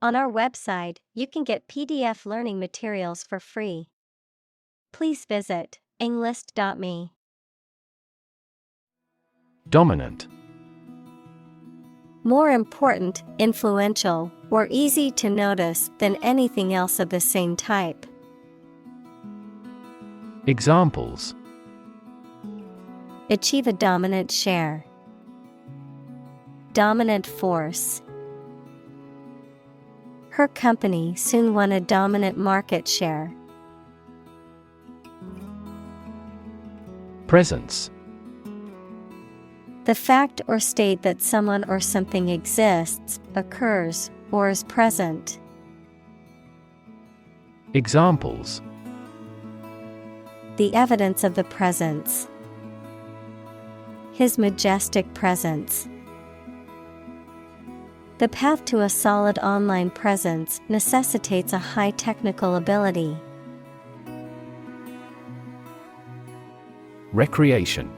On our website, you can get PDF learning materials for free. Please visit englist.me. Dominant. More important, influential, or easy to notice than anything else of the same type. Examples: Achieve a dominant share. Dominant force. Her company soon won a dominant market share. Presence. The fact or state that someone or something exists, occurs, or is present. Examples: The evidence of the presence. His majestic presence. The path to a solid online presence necessitates a high technical ability. Recreation.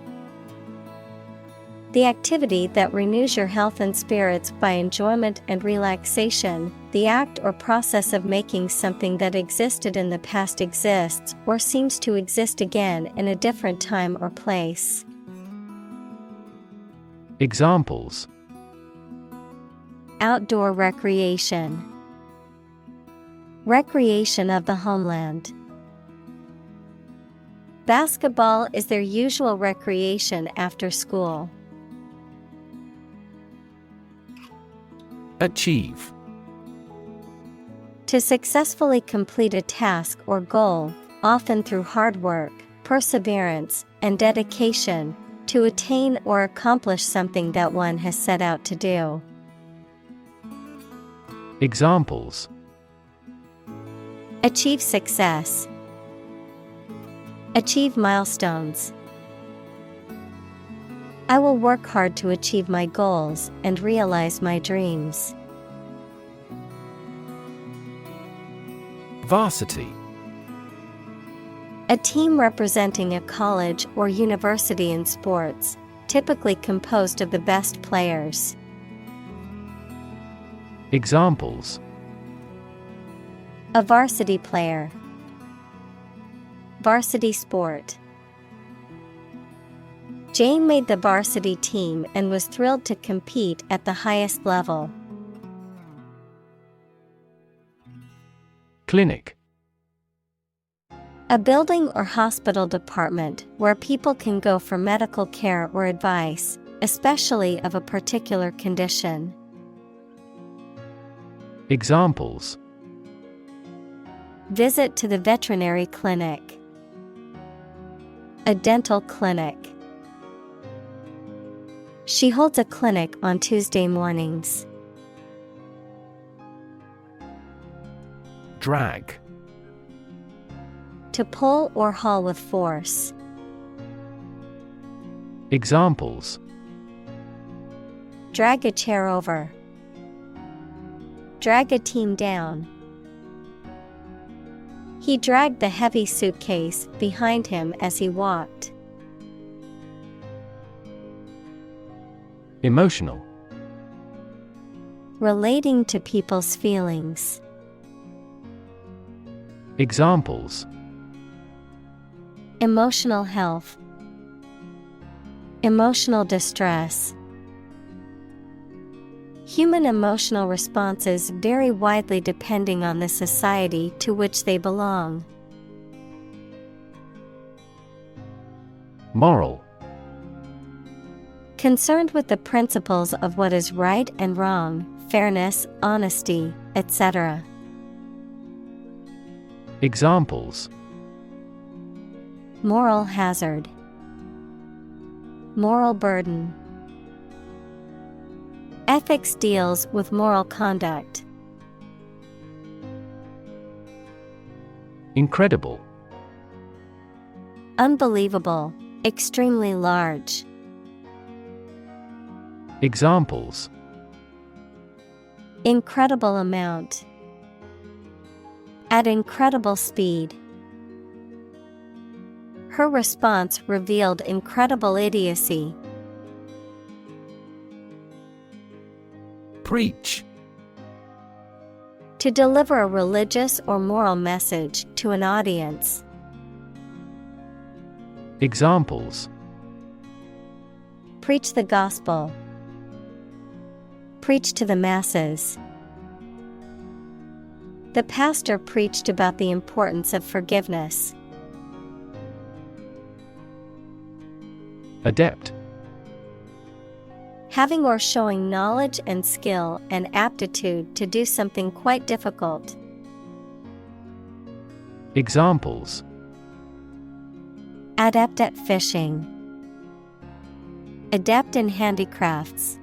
The activity that renews your health and spirits by enjoyment and relaxation, the act or process of making something that existed in the past exists or seems to exist again in a different time or place. Examples: Outdoor recreation. Recreation of the homeland. Basketball is their usual recreation after school. Achieve. To successfully complete a task or goal, often through hard work, perseverance, and dedication, to attain or accomplish something that one has set out to do. Examples: Achieve success. Achieve milestones. I will work hard to achieve my goals and realize my dreams. Varsity. A team representing a college or university in sports, typically composed of the best players. Examples: A varsity player. Varsity sport. Jane made the varsity team and was thrilled to compete at the highest level. Clinic. A building or hospital department where people can go for medical care or advice, especially of a particular condition. Examples: Visit to the veterinary clinic. A dental clinic. She holds a clinic on Tuesday mornings. Drag. To pull or haul with force. Examples: Drag a chair over. Drag a team down. He dragged the heavy suitcase behind him as he walked. Emotional. Relating to people's feelings. Examples: Emotional health. Emotional distress. Human emotional responses vary widely depending on the society to which they belong. Moral. Concerned with the principles of what is right and wrong, fairness, honesty, etc. Examples: Moral hazard. Moral burden. Ethics deals with moral conduct. Incredible. Unbelievable, extremely large. Examples: Incredible amount. At incredible speed. Her response revealed incredible idiocy. Preach. To deliver a religious or moral message to an audience. Examples: Preach the gospel. Preach to the masses. The pastor preached about the importance of forgiveness. Adept. Having or showing knowledge and skill and aptitude to do something quite difficult. Examples: Adept at fishing. Adept in handicrafts.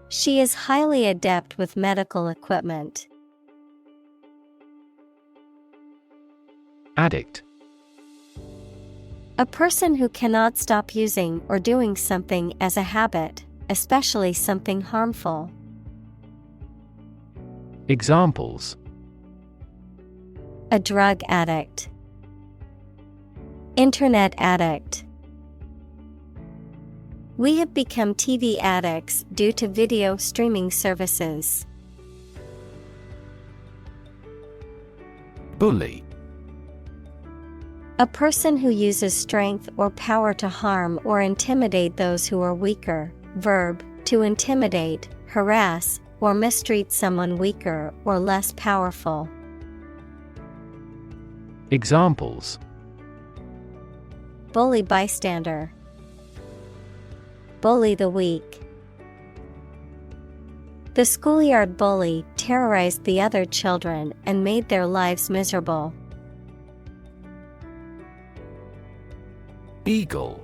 She is highly adept with medical equipment. Addict. A person who cannot stop using or doing something as a habit, especially something harmful. Examples: A drug addict. Internet addict. We have become TV addicts due to video streaming services. Bully. A person who uses strength or power to harm or intimidate those who are weaker. Verb, to intimidate, harass, or mistreat someone weaker or less powerful. Examples: Bully bystander. Bully the weak. The schoolyard bully terrorized the other children and made their lives miserable. Eagle.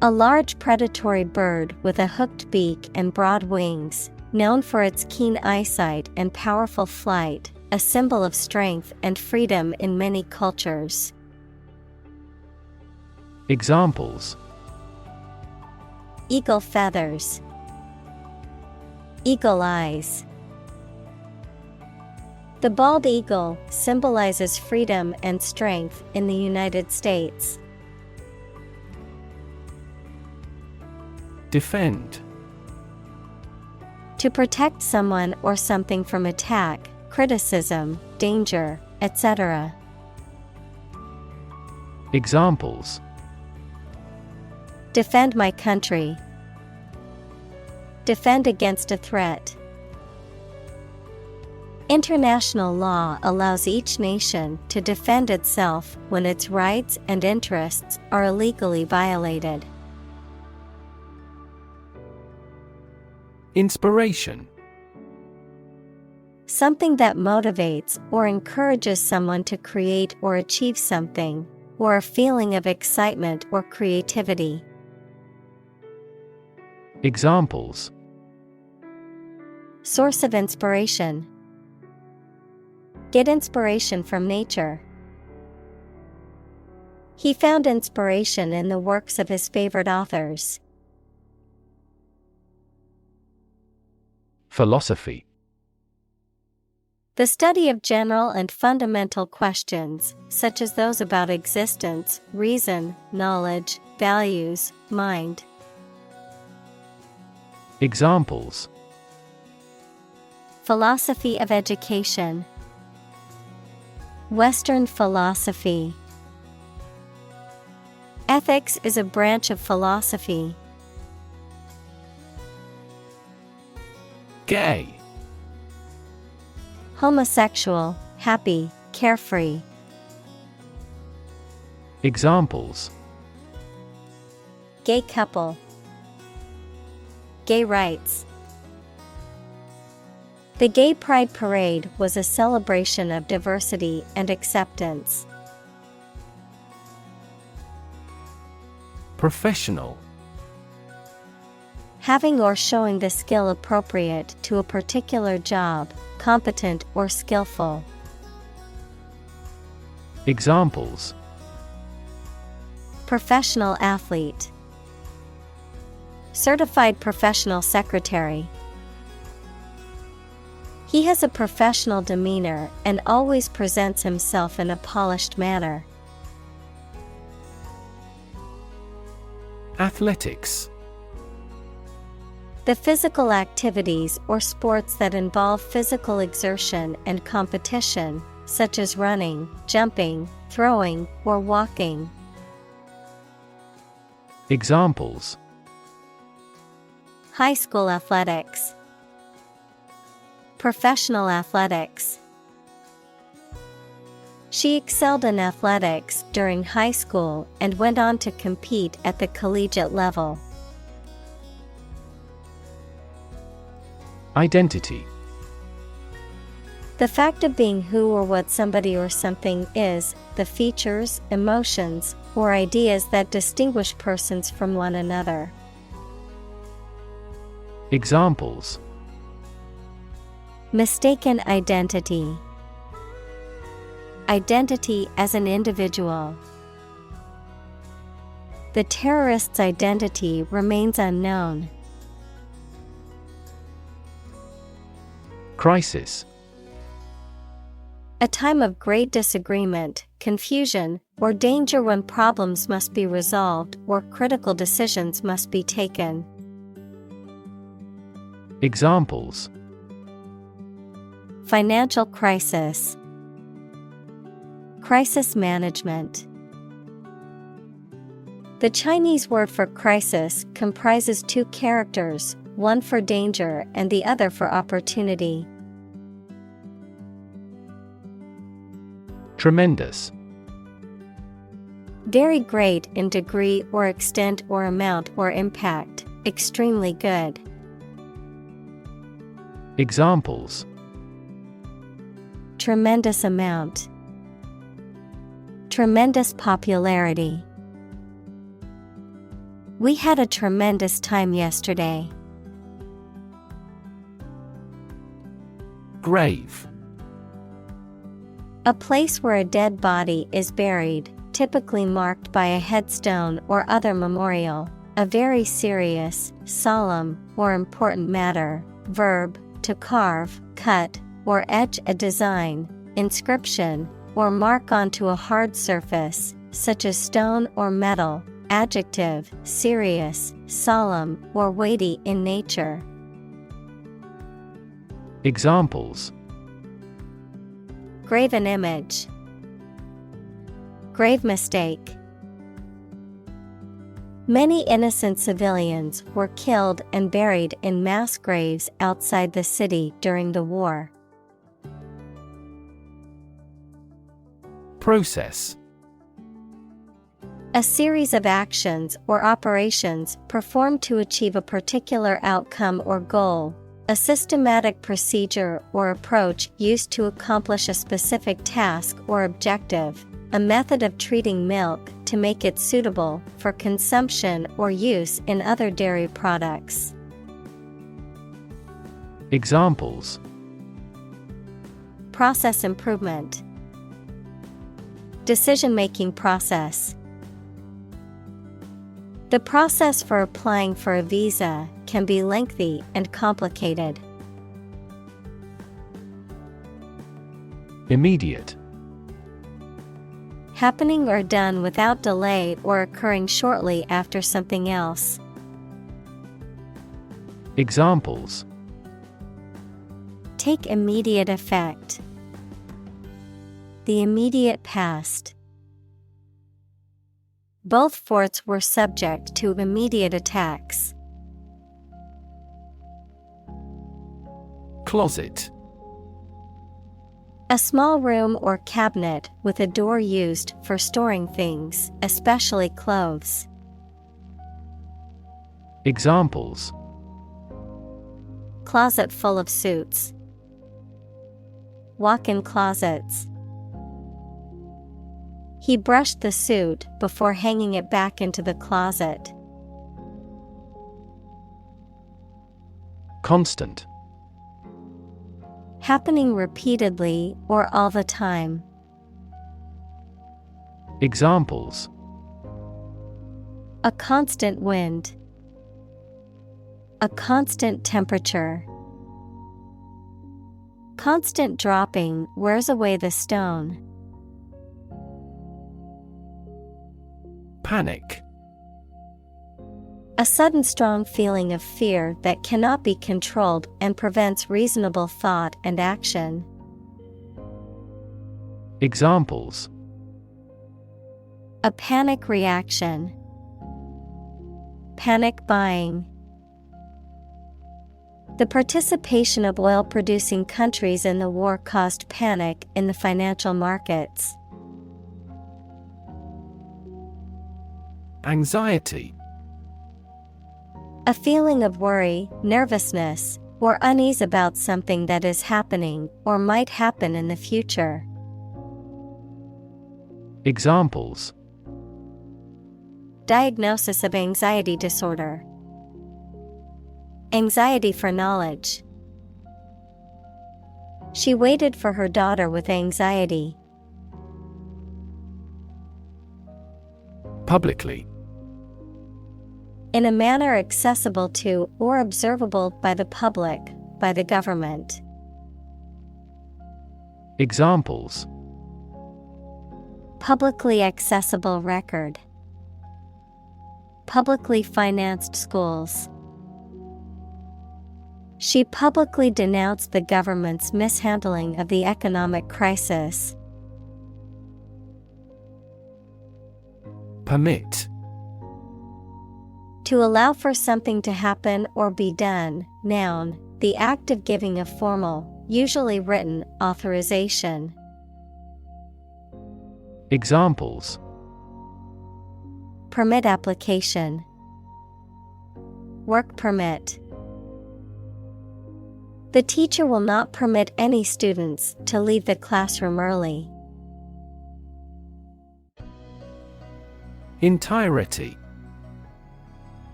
A large predatory bird with a hooked beak and broad wings, known for its keen eyesight and powerful flight, a symbol of strength and freedom in many cultures. Examples: Eagle feathers. Eagle eyes. The bald eagle symbolizes freedom and strength in the United States. Defend. To protect someone or something from attack, criticism, danger, etc. Examples: Defend my country. Defend against a threat. International law allows each nation to defend itself when its rights and interests are illegally violated. Inspiration. Something that motivates or encourages someone to create or achieve something, or a feeling of excitement or creativity. Examples: Source of inspiration. Get inspiration from nature. He found inspiration in the works of his favorite authors. Philosophy. The study of general and fundamental questions, such as those about existence, reason, knowledge, values, mind. Examples: Philosophy of education. Western philosophy. Ethics is a branch of philosophy. Gay. Homosexual, happy, carefree. Examples: Gay couple. Gay rights. The Gay Pride Parade was a celebration of diversity and acceptance. Professional. Having or showing the skill appropriate to a particular job, competent or skillful. Examples: Professional athlete. Certified professional secretary. He has a professional demeanor and always presents himself in a polished manner. Athletics. The physical activities or sports that involve physical exertion and competition, such as running, jumping, throwing, or walking. Examples: High school athletics, professional athletics. She excelled in athletics during high school and went on to compete at the collegiate level. Identity. The fact of being who or what somebody or something is, the features, emotions, or ideas that distinguish persons from one another. Examples: Mistaken identity. Identity as an individual. The terrorist's identity remains unknown. Crisis. A time of great disagreement, confusion, or danger when problems must be resolved or critical decisions must be taken. Examples: Financial crisis. Crisis management. The Chinese word for crisis comprises two characters, one for danger and the other for opportunity. Tremendous. Very great in degree or extent or amount or impact, extremely good. Examples: Tremendous amount. Tremendous popularity. We had a tremendous time yesterday. Grave. A place where a dead body is buried, typically marked by a headstone or other memorial. A very serious, solemn, or important matter. Verb, to carve, cut, or etch a design, inscription, or mark onto a hard surface, such as stone or metal. Adjective, serious, solemn, or weighty in nature. Examples: Graven image. Grave mistake. Many innocent civilians were killed and buried in mass graves outside the city during the war. Process. A series of actions or operations performed to achieve a particular outcome or goal. A systematic procedure or approach used to accomplish a specific task or objective. A method of treating milk to make it suitable for consumption or use in other dairy products. Examples: Process improvement. Decision-making process. The process for applying for a visa can be lengthy and complicated. Immediate. Happening or done without delay or occurring shortly after something else. Examples: Take immediate effect. The immediate past. Both forts were subject to immediate attacks. Closet. A small room or cabinet with a door used for storing things, especially clothes. Examples: Closet full of suits. Walk-in closets. He brushed the suit before hanging it back into the closet. Constant. Happening repeatedly or all the time. Examples: A constant wind. A constant temperature. Constant dropping wears away the stone. A A sudden strong feeling of fear that cannot be controlled and prevents reasonable thought and action. Examples: A panic reaction. Panic buying. The participation of oil-producing countries in the war caused panic in the financial markets. Anxiety. A feeling of worry, nervousness, or unease about something that is happening or might happen in the future. Examples: Diagnosis of anxiety disorder. Anxiety for knowledge. She waited for her daughter with anxiety. Publicly. In a manner accessible to or observable by the public, by the government. Examples: Publicly accessible record. Publicly financed schools. She publicly denounced the government's mishandling of the economic crisis. Permit. To allow for something to happen or be done. Noun, the act of giving a formal, usually written, authorization. Examples: Permit application. Work permit. The teacher will not permit any students to leave the classroom early. Entirety.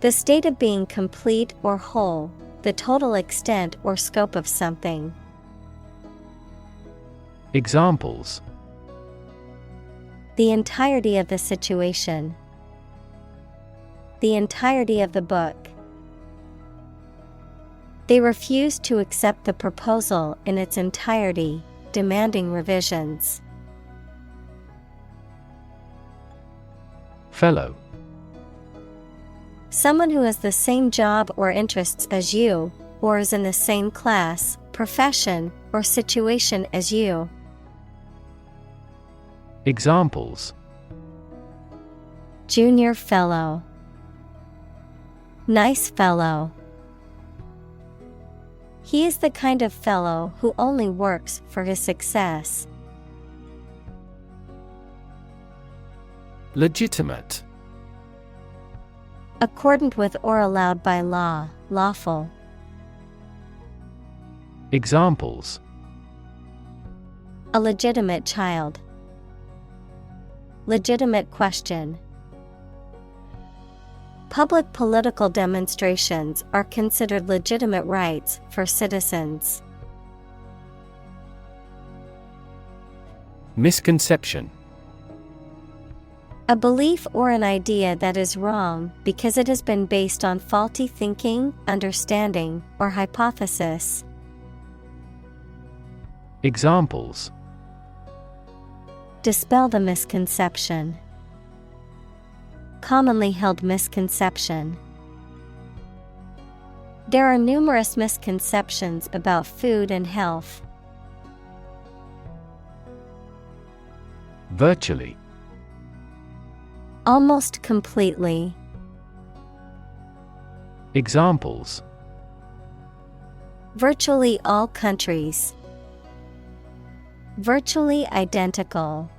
The state of being complete or whole, the total extent or scope of something. Examples: The entirety of the situation. The entirety of the book. They refused to accept the proposal in its entirety, demanding revisions. Fellow. Someone who has the same job or interests as you, or is in the same class, profession, or situation as you. Examples: Junior fellow. Nice fellow. He is the kind of fellow who only works for his success. Legitimate. Accordant with or allowed by law, lawful. Examples: A legitimate child. Legitimate question. Public political demonstrations are considered legitimate rights for citizens. Misconception. A belief or an idea that is wrong because it has been based on faulty thinking, understanding, or hypothesis. Examples: Dispel the misconception. Commonly held misconception. There are numerous misconceptions about food and health. Virtually. Almost completely. Examples: Virtually all countries. Virtually identical.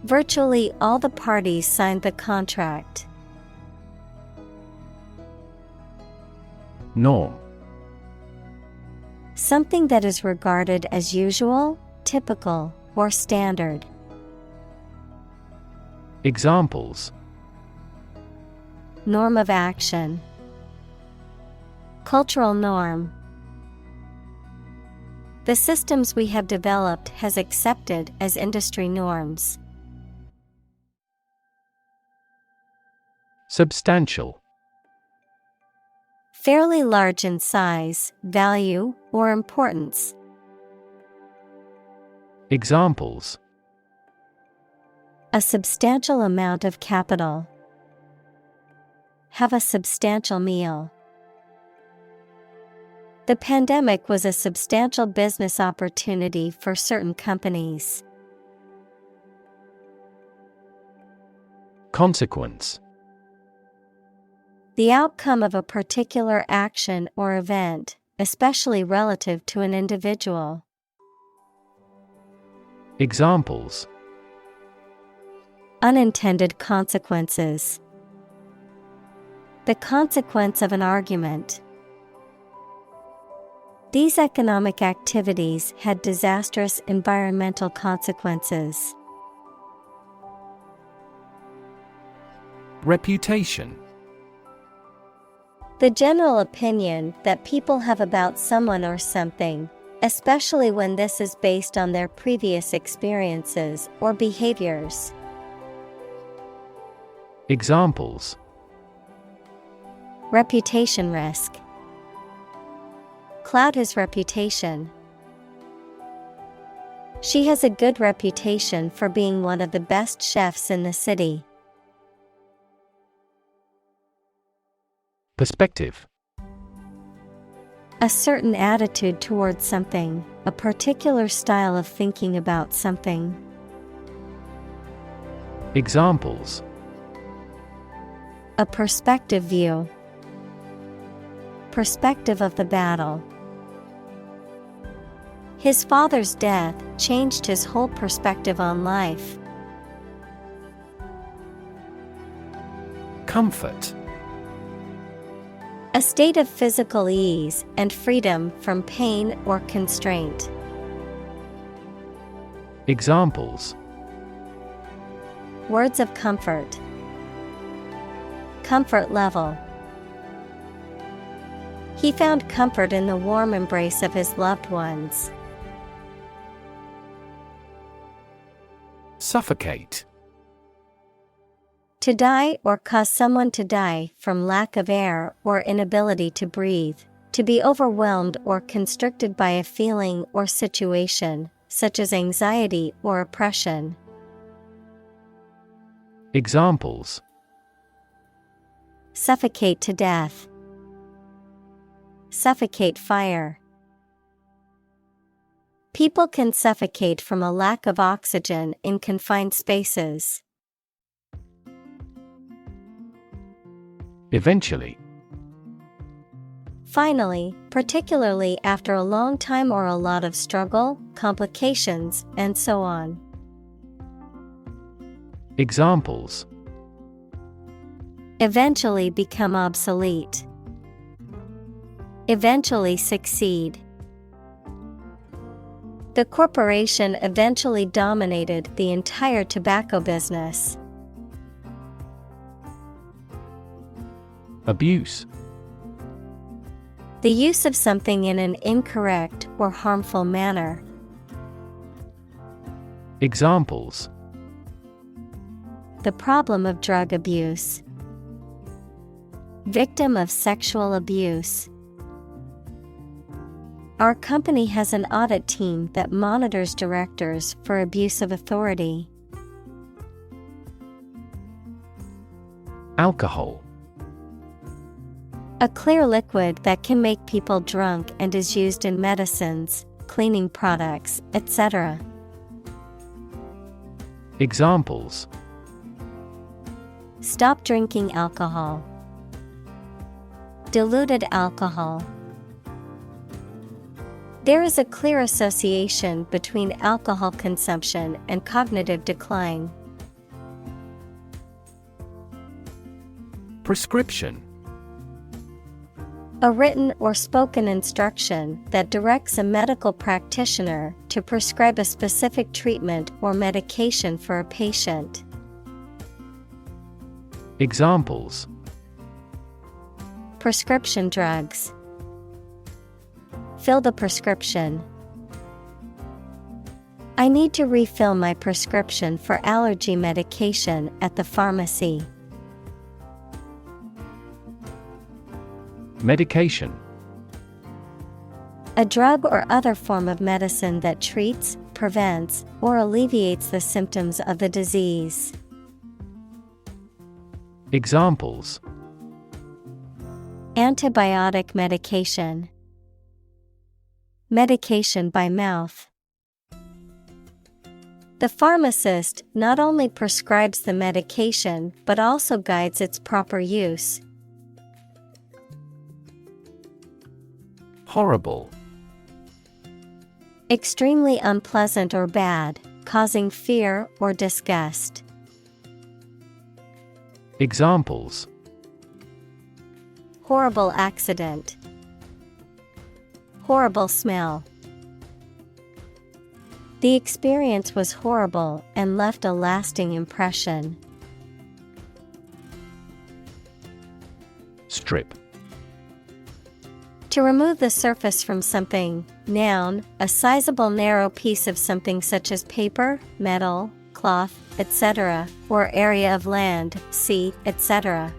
Virtually all the parties signed the contract. Norm. Something that is regarded as usual, typical, or standard. Examples: Norm of action. Cultural norm. The systems we have developed has accepted as industry norms. Substantial. Fairly large in size, value, or importance. Examples: A substantial amount of capital. have a substantial meal. The pandemic was a substantial business opportunity for certain companies. Consequence. The outcome of a particular action or event, especially relative to an individual. Examples. Unintended consequences. The consequence of an argument. These economic activities had disastrous environmental consequences. Reputation. The general opinion that people have about someone or something, especially when this is based on their previous experiences or behaviors. Examples. Reputation risk. Cloud his reputation. She has a good reputation for being one of the best chefs in the city. Perspective. A certain attitude towards something, a particular style of thinking about something. Examples. A perspective view. Perspective of the battle. His father's death changed his whole perspective on life. Comfort. A state of physical ease and freedom from pain or constraint. Examples. Words of comfort. Comfort level. He found comfort in the warm embrace of his loved ones. Suffocate. To die or cause someone to die from lack of air or inability to breathe. To be overwhelmed or constricted by a feeling or situation, such as anxiety or oppression. Examples. Suffocate to death. Suffocate fire. People can suffocate from a lack of oxygen in confined spaces. Eventually. Finally, particularly after a long time or a lot of struggle, complications, and so on. Examples. Eventually become obsolete. Eventually succeed. The corporation eventually dominated the entire tobacco business. Abuse. The use of something in an incorrect or harmful manner. Examples. The problem of drug abuse. Victim of sexual abuse. Our company has an audit team that monitors directors for abuse of authority. Alcohol. A clear liquid that can make people drunk and is used in medicines, cleaning products, etc. Examples. Stop drinking alcohol. Diluted alcohol. There is a clear association between alcohol consumption and cognitive decline. Prescription. A written or spoken instruction that directs a medical practitioner to prescribe a specific treatment or medication for a patient. Examples. Prescription drugs. Fill the prescription. I need to refill my prescription for allergy medication at the pharmacy. Medication. A drug or other form of medicine that treats, prevents, or alleviates the symptoms of the disease. Examples. Antibiotic medication. Medication by mouth. The pharmacist not only prescribes the medication but also guides its proper use. Horrible. Extremely unpleasant or bad, causing fear or disgust. Examples: Horrible accident. Horrible smell. The experience was horrible and left a lasting impression. Strip. To remove the surface from something. Noun, a sizable narrow piece of something such as paper, metal, cloth, etc., or area of land, sea, etc.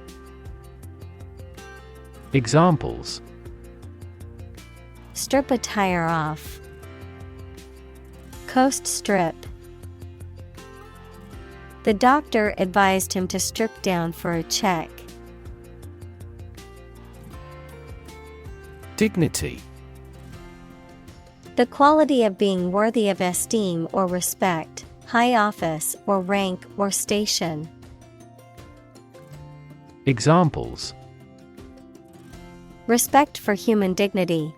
Examples: Strip a tire off. Coast strip. The doctor advised him to strip down for a check. Dignity. The quality of being worthy of esteem or respect, high office or rank or station. Examples: Respect for human dignity.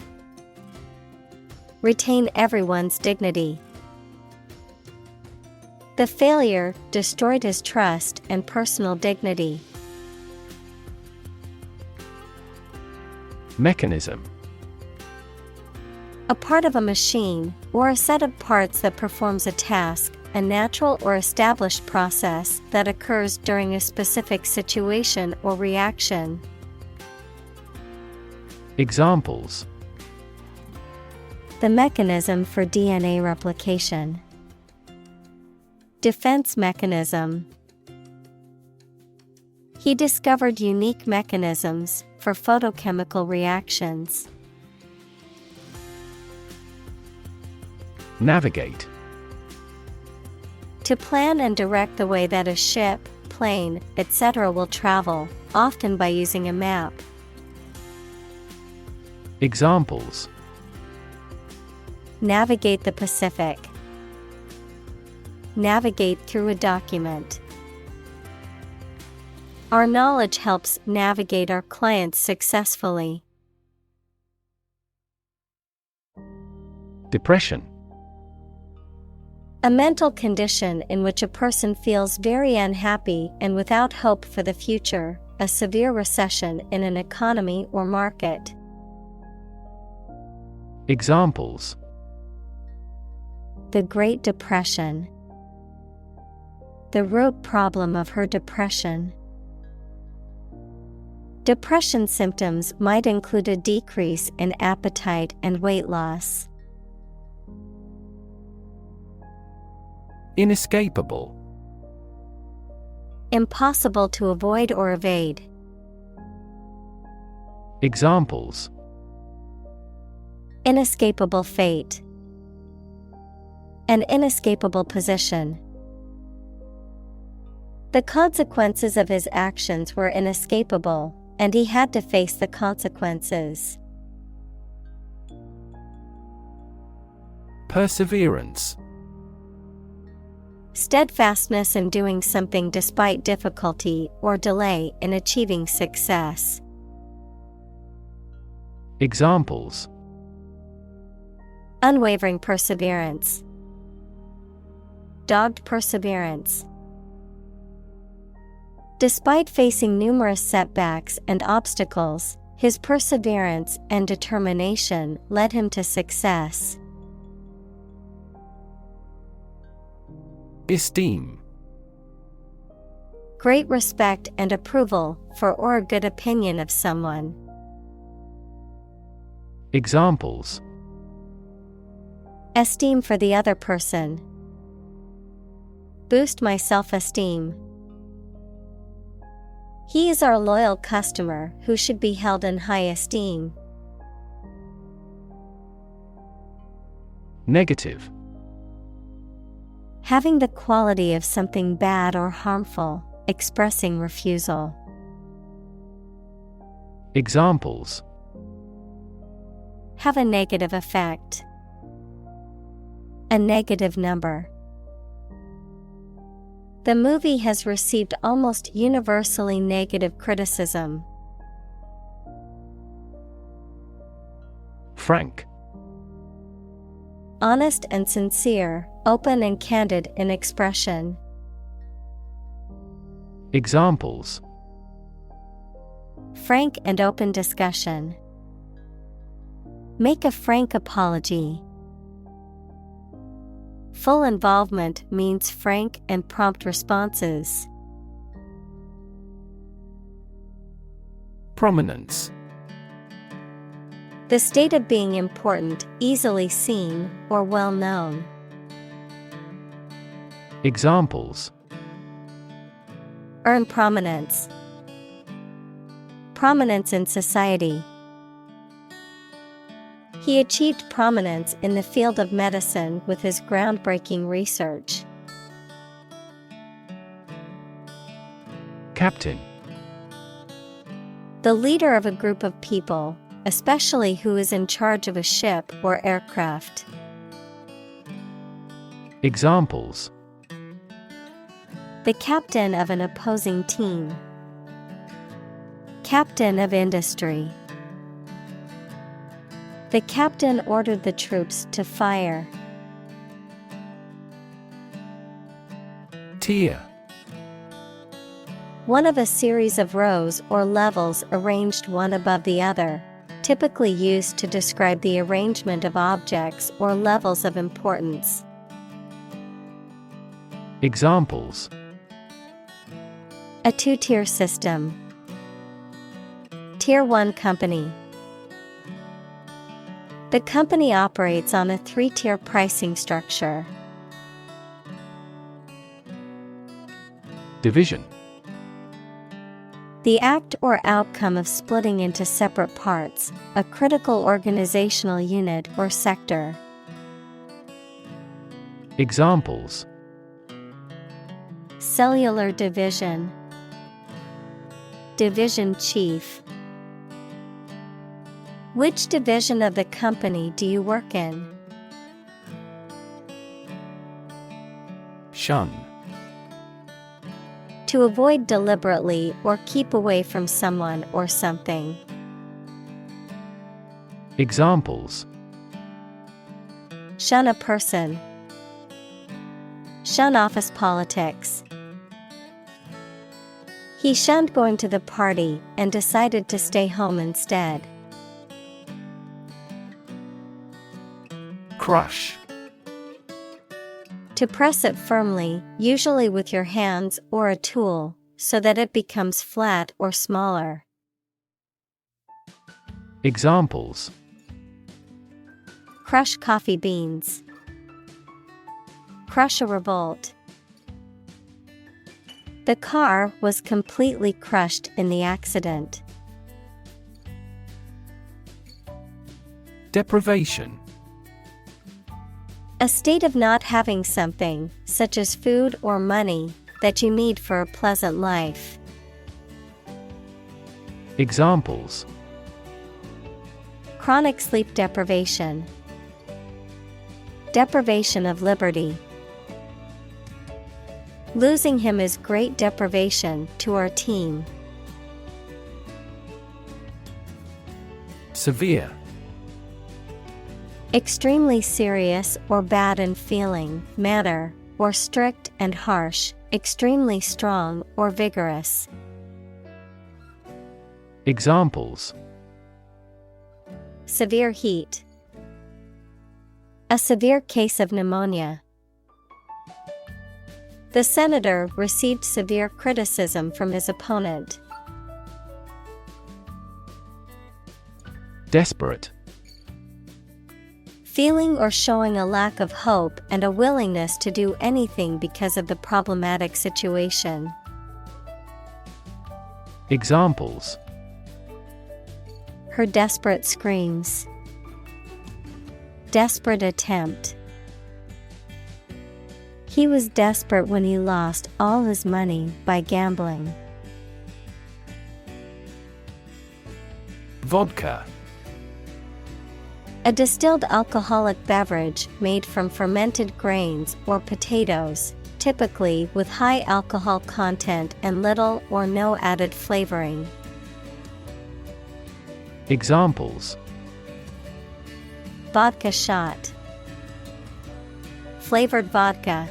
Retain everyone's dignity. The failure destroyed his trust and personal dignity. Mechanism. A part of a machine, or a set of parts that performs a task, a natural or established process that occurs during a specific situation or reaction. Examples: The mechanism for DNA replication. Defense mechanism. He discovered unique mechanisms for photochemical reactions. Navigate. To plan and direct the way that a ship, plane, etc. will travel, often by using a map. Examples: Navigate the Pacific. Navigate through a document. Our knowledge helps navigate our clients successfully. Depression. A mental condition in which a person feels very unhappy and without hope for the future, a severe recession in an economy or market. Examples: The Great Depression. The root problem of her depression. Depression symptoms might include a decrease in appetite and weight loss. Inescapable. Impossible to avoid or evade. Examples: Inescapable fate. An inescapable position. The consequences of his actions were inescapable, and he had to face the consequences. Perseverance. Steadfastness in doing something despite difficulty or delay in achieving success. Examples: Unwavering perseverance. Dogged perseverance. Despite facing numerous setbacks and obstacles, his perseverance and determination led him to success. Esteem. Great respect and approval for or a good opinion of someone. Examples: Esteem for the other person. Boost my self-esteem. He is our loyal customer who should be held in high esteem. Negative. Having the quality of something bad or harmful, expressing refusal. Examples: have a negative effect. A negative number. The movie has received almost universally negative criticism. Frank. Honest and sincere, open and candid in expression. Examples: frank and open discussion. Make a frank apology. Full involvement means frank and prompt responses. Prominence. The state of being important, easily seen, or well known. Examples: earn prominence. Prominence in society. He achieved prominence in the field of medicine with his groundbreaking research. Captain. The leader of a group of people, especially who is in charge of a ship or aircraft. Examples: the captain of an opposing team. Captain of industry. The captain ordered the troops to fire. Tier. One of a series of rows or levels arranged one above the other, typically used to describe the arrangement of objects or levels of importance. Examples: a two-tier system. Tier 1 company. The company operates on a 3-tier pricing structure. Division. The act or outcome of splitting into separate parts, a critical organizational unit or sector. Examples: cellular division. Division chief. Which division of the company do you work in? Shun. To avoid deliberately or keep away from someone or something. Examples: shun a person. Shun office politics. He shunned going to the party and decided to stay home instead. Crush. To press it firmly, usually with your hands or a tool, so that it becomes flat or smaller. Examples: crush coffee beans. Crush a revolt. The car was completely crushed in the accident. Deprivation. A state of not having something, such as food or money, that you need for a pleasant life. Examples: chronic sleep deprivation. Deprivation of liberty. Losing him is great deprivation to our team. Severe. Extremely serious or bad in feeling, manner, or strict and harsh, extremely strong or vigorous. Examples: severe heat. A severe case of pneumonia. The senator received severe criticism from his opponent. Desperate. Feeling or showing a lack of hope and a willingness to do anything because of the problematic situation. Examples: her desperate screams. Desperate attempt. He was desperate when he lost all his money by gambling. Vodka. A distilled alcoholic beverage made from fermented grains or potatoes, typically with high alcohol content and little or no added flavoring. Examples: Vodka shot, flavored vodka.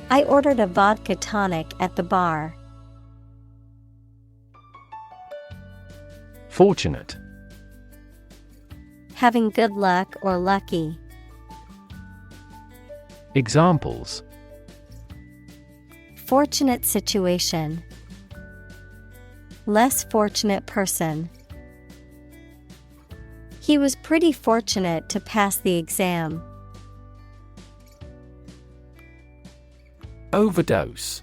I ordered a vodka tonic at the bar. Fortunate. Having good luck or lucky. Examples: Fortunate situation. Less fortunate person. He was pretty fortunate to pass the exam. Overdose.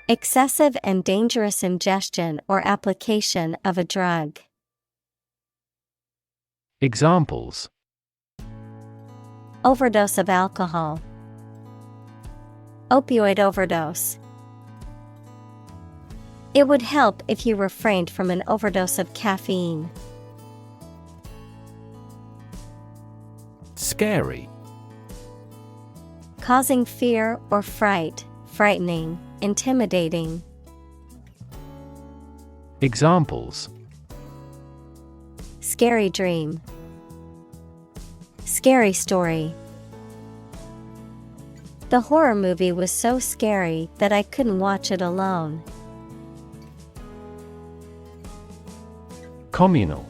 Excessive and dangerous ingestion or application of a drug. Examples: Overdose of alcohol. Opioid overdose. It would help if you refrained from an overdose of caffeine. Scary. Causing fear or fright, frightening, intimidating. Examples: Scary dream. Scary story. The horror movie was so scary that I couldn't watch it alone. Communal.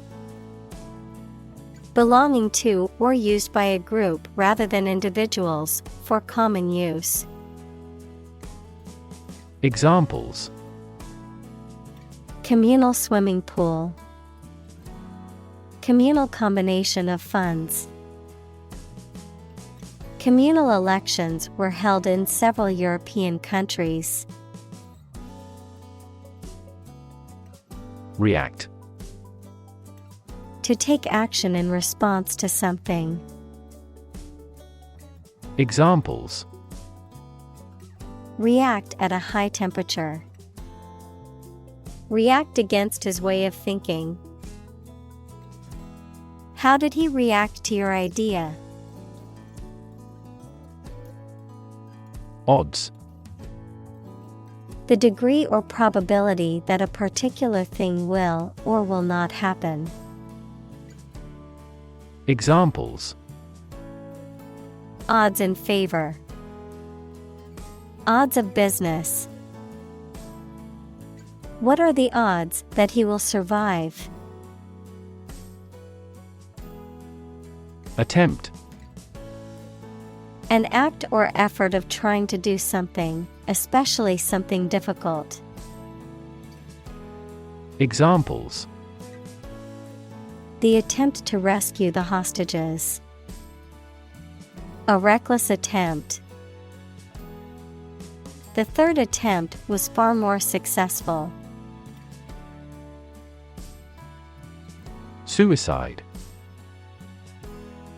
Belonging to or used by a group rather than individuals, for common use. Examples: Communal swimming pool. Communal combination of funds. Communal elections were held in several European countries. React. To take action in response to something. Examples: React at a high temperature. React against his way of thinking. How did he react to your idea? Odds. The degree or probability that a particular thing will or will not happen. Examples: Odds in favor. Odds of business. What are the odds that he will survive? Attempt. An act or effort of trying to do something, especially something difficult. Examples: The attempt to rescue the hostages. A reckless attempt. The third attempt was far more successful. Suicide.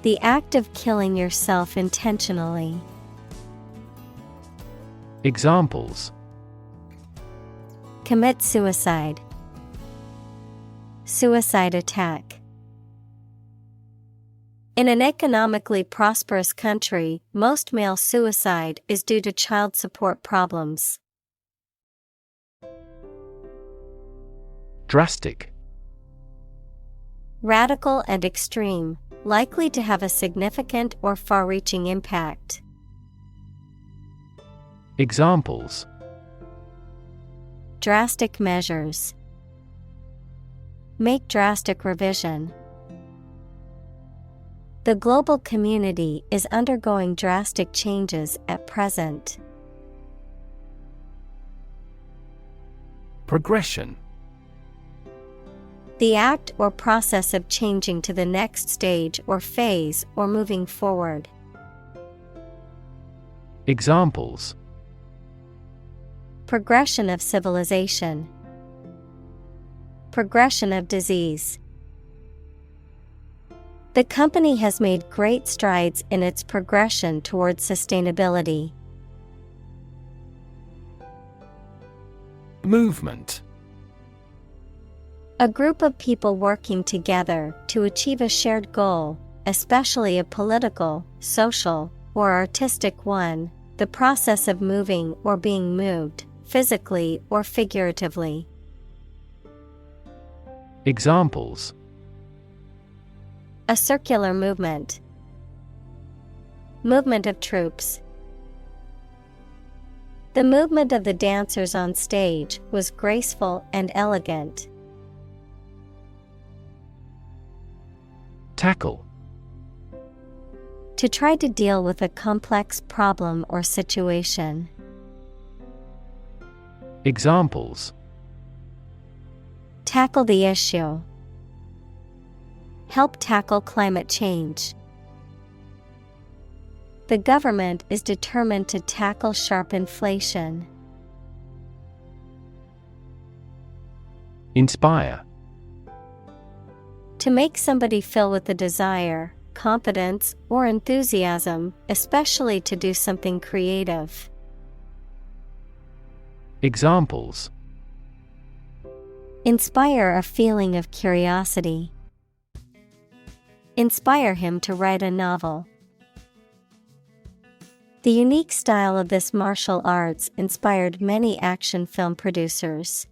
The act of killing yourself intentionally. Examples: Commit suicide. Suicide attack. In an economically prosperous country, most male suicide is due to child support problems. Drastic. Radical and extreme, likely to have a significant or far-reaching impact. Examples: Drastic measures. Make drastic revision. The global community is undergoing drastic changes at present. Progression. The act or process of changing to the next stage or phase or moving forward. Examples: Progression of civilization. Progression of disease. The company has made great strides in its progression towards sustainability. Movement. A group of people working together to achieve a shared goal, especially a political, social, or artistic one, the process of moving or being moved, physically or figuratively. Examples: A circular movement. Movement of troops. The movement of the dancers on stage was graceful and elegant. Tackle. To try to deal with a complex problem or situation. Examples: Tackle the issue. Help tackle climate change. The government is determined to tackle sharp inflation. Inspire. To make somebody feel with the desire, confidence, or enthusiasm, especially to do something creative. Examples: Inspire a feeling of curiosity. Inspire him to write a novel. The unique style of this martial arts inspired many action film producers.